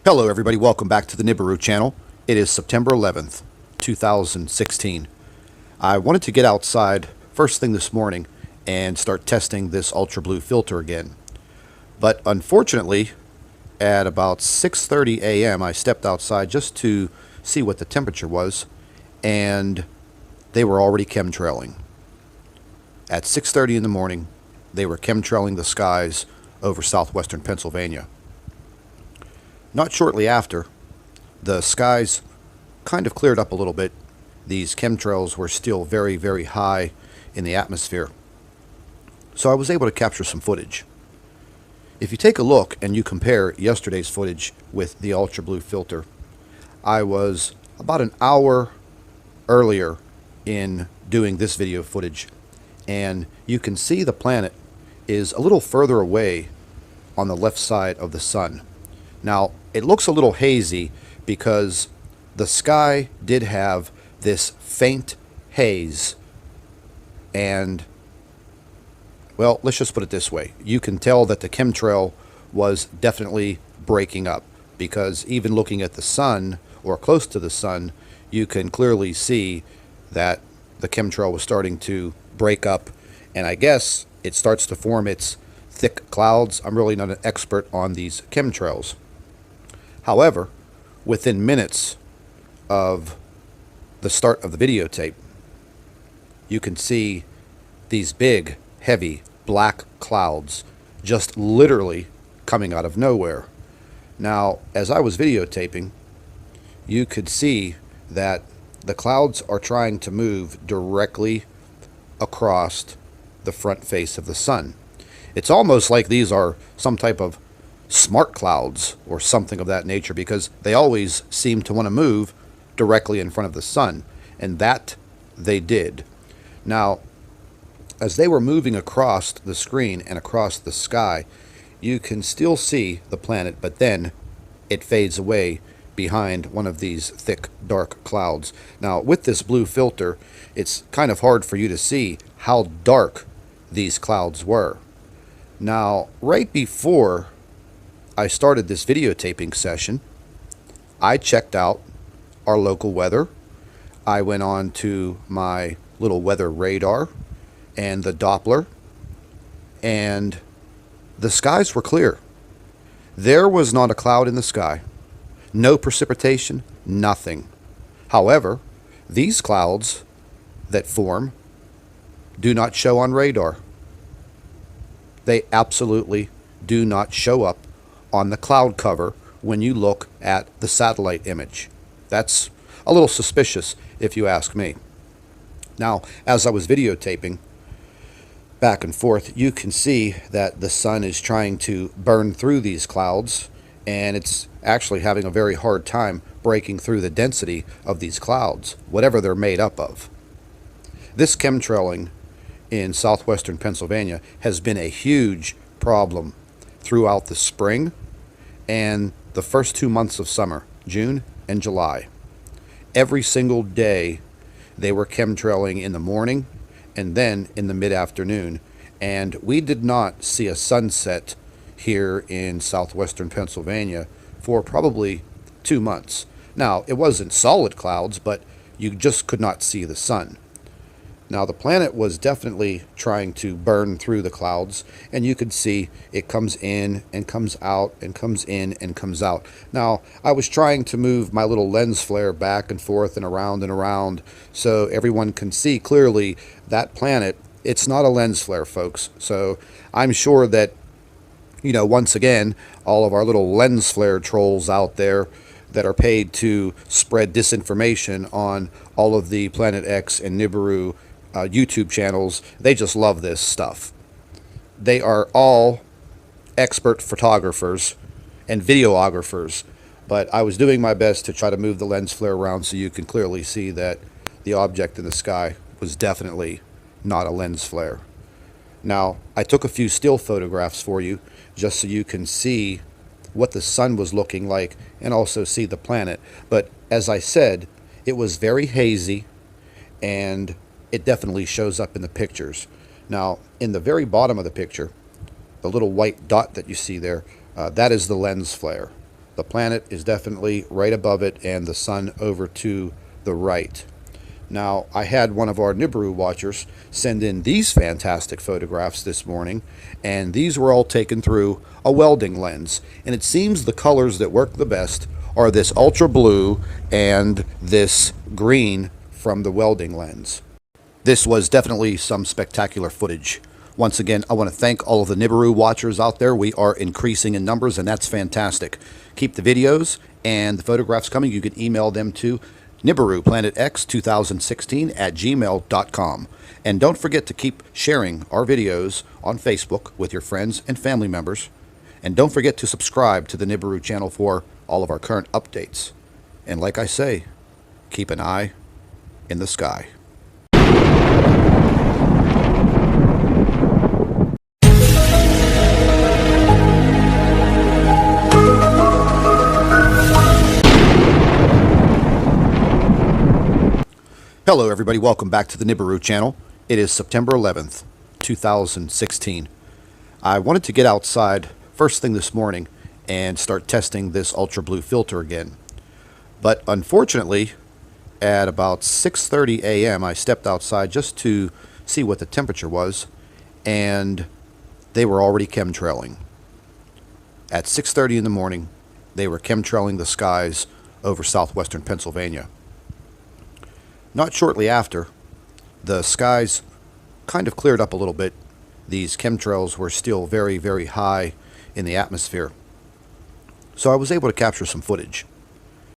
Hello everybody, welcome back to the NIBIRU channel. It is September 11th, 2016. I wanted to get outside first thing this morning and start testing this ultra blue filter again. But unfortunately, at about 6:30 a.m. I stepped outside just to see what the temperature was, and they were already chemtrailing. At 6:30 in the morning, they were chemtrailing the skies over southwestern Pennsylvania. Not shortly after, the skies kind of cleared up a little bit. These chemtrails were still very, very high in the atmosphere. So I was able to capture some footage. If you take a look and you compare yesterday's footage with the ultra blue filter, I was about an hour earlier in doing this video footage, and you can see the planet is a little further away on the left side of the sun. Now, it looks a little hazy because the sky did have this faint haze, and, well, let's just put it this way. You can tell that the chemtrail was definitely breaking up, because even looking at the sun, or close to the sun, you can clearly see that the chemtrail was starting to break up, and I guess it starts to form its thick clouds. I'm really not an expert on these chemtrails. However, within minutes of the start of the videotape, you can see these big, heavy, black clouds just literally coming out of nowhere. Now, as I was videotaping, you could see that the clouds are trying to move directly across the front face of the sun. It's almost like these are some type of smart clouds or something of that nature, because they always seem to want to move directly in front of the sun, and that they did. Now, as they were moving across the screen and across the sky, you can still see the planet, but then it fades away behind one of these thick, dark clouds. Now, with this blue filter, it's kind of hard for you to see how dark these clouds were. Now, right before I started this videotaping session, I checked out our local weather. I went on to my little weather radar and the Doppler, and the skies were clear. There was not a cloud in the sky. No precipitation, nothing. However, these clouds that form do not show on radar. They absolutely do not show up on the cloud cover when you look at the satellite image. That's a little suspicious, if you ask me. Now, as I was videotaping back and forth, you can see that the sun is trying to burn through these clouds, and it's actually having a very hard time breaking through the density of these clouds, whatever they're made up of. This chemtrailing in southwestern Pennsylvania has been a huge problem throughout the spring and the first 2 months of summer, June and July. Every single day they were chemtrailing in the morning and then in the mid-afternoon, and we did not see a sunset here in southwestern Pennsylvania for probably 2 months. Now, it wasn't solid clouds, but you just could not see the sun. Now, the planet was definitely trying to burn through the clouds, and you could see it comes in and comes out and comes in and comes out. Now, I was trying to move my little lens flare back and forth and around so everyone can see clearly that planet. It's not a lens flare, folks. So I'm sure that, once again, all of our little lens flare trolls out there that are paid to spread disinformation on all of the Planet X and NIBIRU YouTube channels, they just love this stuff. They are all expert photographers and videographers, but I was doing my best to try to move the lens flare around so you can clearly see that the object in the sky was definitely not a lens flare. Now, I took a few still photographs for you just so you can see what the sun was looking like and also see the planet. But as I said, it was very hazy, and it definitely shows up in the pictures. Now, in the very bottom of the picture, the little white dot that you see there, that is the lens flare. The planet is definitely right above it and the sun over to the right. Now, I had one of our NIBIRU watchers send in these fantastic photographs this morning, and these were all taken through a welding lens. And it seems the colors that work the best are this ultra blue and this green from the welding lens. This was definitely some spectacular footage. Once again, I want to thank all of the NIBIRU watchers out there. We are increasing in numbers, and that's fantastic. Keep the videos and the photographs coming. You can email them to NIBIRUPlanetX2016@gmail.com. And don't forget to keep sharing our videos on Facebook with your friends and family members. And don't forget to subscribe to the NIBIRU channel for all of our current updates. And like I say, keep an eye in the sky. Hello everybody, welcome back to the NIBIRU channel. It is September 11th, 2016. I wanted to get outside first thing this morning and start testing this ultra blue filter again. But unfortunately, at about 6:30 a.m. I stepped outside just to see what the temperature was, and they were already chemtrailing. At 6:30 in the morning, they were chemtrailing the skies over southwestern Pennsylvania. Not shortly after, the skies kind of cleared up a little bit. These chemtrails were still very, very high in the atmosphere. So I was able to capture some footage.